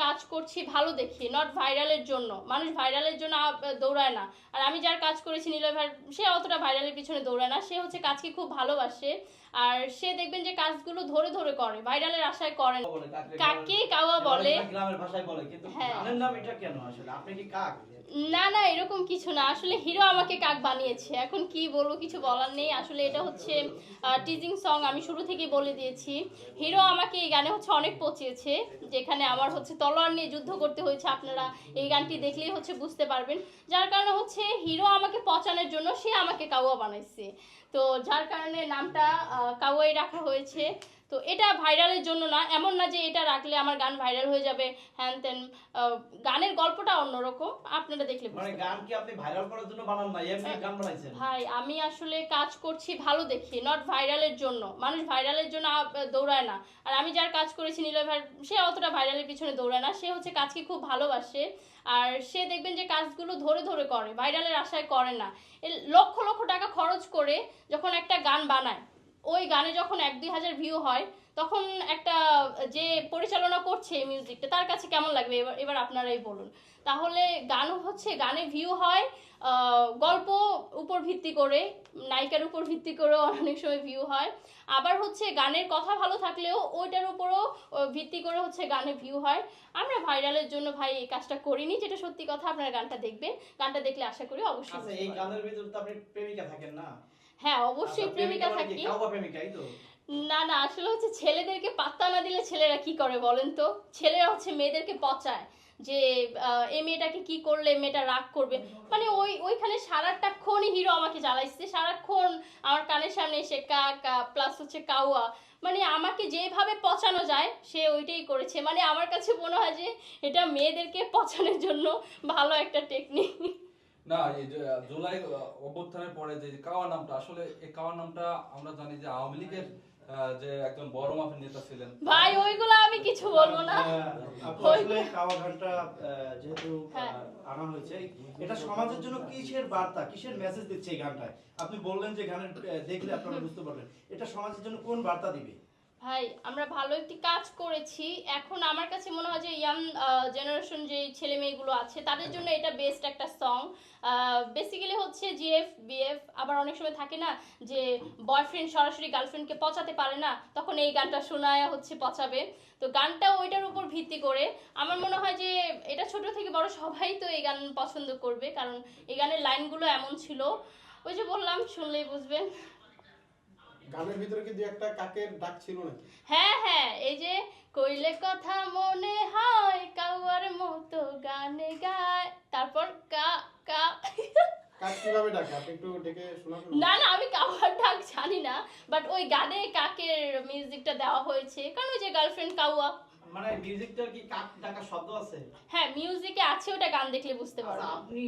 কাজ করছি ভালো দেখি, নট ভাইরালের জন্য। মানুষ ভাইরালের জন্য দৌড়ায় না। আর আমি যার কাজ করেছি নিলয় ভাই, সে অতটা ভাইরালের পিছনে দৌড়ায় না। সে হচ্ছে কাজকে খুব ভালোবাসে, আর সে দেখবেন যে কাজগুলো ধরে ধরে করে, ভাইরালের আশায় করে না। কাকে কাওয়া বলে, গ্রামের ভাষায় বলে, কিন্তু গানের নাম এটা কেন আসলে? আপনি কি কাক? না না, এরকম কিছু না। আসলে হিরো আমাকে কাক বানিয়েছে, এখন কি বলবো, কিছু বলার নেই। আসলে এটা হচ্ছে টিজিং সং, আমি শুরু থেকেই বলে দিয়েছি। হিরো আমাকে এই গানে হচ্ছে অনেক পচিয়েছে, যেখানে আমার হচ্ছে তলোয়ার নিয়ে যুদ্ধ করতে হয়েছে। আপনারা এই গানটি দেখলেই হচ্ছে বুঝতে পারবেন। যার কারণে হচ্ছে হিরো আমাকে পচানোর জন্য সে আমাকে কাউয়া বানাইছে, তো যার কারণে নামটা কাউয়াই রাখা হয়েছে। তো এটা ভাইরালের জন্য না, এমন না যে এটা রাখলে আমার গান ভাইরাল হয়ে যাবে হ্যান তেন। গানের গল্পটা অন্যরকম, আপনারা দেখলে মানে গান কি আপনি ভাইরাল করার জন্য বানান না, এমনি গান বানাইছেন? ভাই আমি আসলে কাজ করছি ভালো দেখি, নট ভাইরালের জন্য। মানুষ ভাইরালের জন্য দৌড়ায় না। আর আমি যার কাজ করেছি নিলয় ভাই, সে অতটা ভাইরালের পিছনে দৌড়ায় না। সে হচ্ছে কাজকে খুব ভালোবাসে, আর সে দেখবেন যে কাজগুলো ধরে ধরে করে, ভাইরালের আশায় করে না। লক্ষ লক্ষ টাকা খরচ করে যখন একটা গান বানায়, ওই গানে যখন 1-2 হাজার ভিউ হয়, তখন একটা যে পরিচালনা করছে মিউজিকটা, তার কাছে কেমন লাগবে এবার এবার আপনারাই বলুন। তাহলে গানও হচ্ছে, গানে ভিউ হয় গল্প উপর ভিত্তি করে, নায়িকার উপর ভিত্তি করেও অনেক সময় ভিউ হয়। আবার হচ্ছে গানের কথা ভালো থাকলেও ওইটার উপরও ভিত্তি করে হচ্ছে গানে ভিউ হয়। আমরা ভাইরালের জন্য ভাই এই কাজটা করিনি, যেটা সত্যি কথা। আপনারা গানটা দেখবেন, গানটা দেখলে আশা করি অবশ্যই। আচ্ছা, এই গানের ভিতর তো আপনি প্রেমিকা থাকেন না? হ্যাঁ অবশ্যই প্রেমিকা থাকি। কাউয়া প্রেমিকাই তো? না না, আসলে হচ্ছে ছেলেদেরকে পাত্তা না দিলে ছেলেরা কি করে বলেন তো? ছেলেরা হচ্ছে মেয়েদেরকে পচায় যে এই মেয়েটাকে কি করলে মেয়েটা রাগ করবে। মানে ওইখানে সারাটাক্ষণই হিরো আমাকে জ্বালাইছে, সারাক্ষণ আমার কানের সামনে এসে কা কা প্লাস হচ্ছে কাউয়া, মানে আমাকে যেভাবে পচানো যায় সে ওইটাই করেছে। মানে আমার কাছে মনে হয় যে এটা মেয়েদেরকে পচানোর জন্য ভালো একটা টেকনিক। না, এই যে জুলাই অভ্যুত্থানের পরে যে কাওয়া নামটা, আসলে এই কাওয়া নামটা আমরা জানি যে আওয়ামী লীগের যে একজন বড় মাপের নেতা ছিলেন ভাই ওইগুলো আমি কিছু বলবো না। আসলে কাওয়া গানটা যেহেতু আনা হয়েছে, এটা সমাজের জন্য কিসের বার্তা, কিসের মেসেজ দিচ্ছে এই গানটায়? আপনি বললেন যে গানের দেখলে আপনারা বুঝতে পারবেন, এটা সমাজের জন্য কোন বার্তা দিবে? ভাই আমরা ভালো একটি কাজ করেছি, এখন আমার কাছে মনে হয় যে ইয়াং জেনারেশন যে ছেলে মেয়েগুলো আছে তাদের জন্য এটা বেস্ট একটা সং। বেসিক্যালি হচ্ছে জিএফ বিএফ, আবার অনেক সময় থাকে না যে বয়ফ্রেন্ড সরাসরি গার্লফ্রেন্ডকে পচাতে পারে না, তখন এই গানটা শোনায় হচ্ছে পচাবে। তো গানটা ওইটার উপর ভিত্তি করে আমার মনে হয় যে এটা ছোট থেকে বড় সবাই তো এই গান পছন্দ করবে, কারণ এই গানের লাইনগুলো এমন ছিল, ওই যে বললাম শুনলেই বুঝবেন। গানের ভিতরে কি দুই একটা কাকের ডাক ছিল নাকি? হ্যাঁ হ্যাঁ, এই যে কইলে কথা মনে হয় কাউয়ার মতো গানে গায়, তারপর কা কা। কাক কিভাবে ডাকে আপনি একটু ডেকে শোনাবেন? না না, আমি কাউয়ার ডাক জানি না, বাট ওই গানে কাকের মিউজিকটা দেওয়া হয়েছে, কারণ ওই যে গার্লফ্রেন্ড কাউয়া। মানে মিউজিকটার কি কাক ডাকা শব্দ আছে? হ্যাঁ মিউজিকে আছে, ওটা গান দেখলে বুঝতে পারবেন। আপনি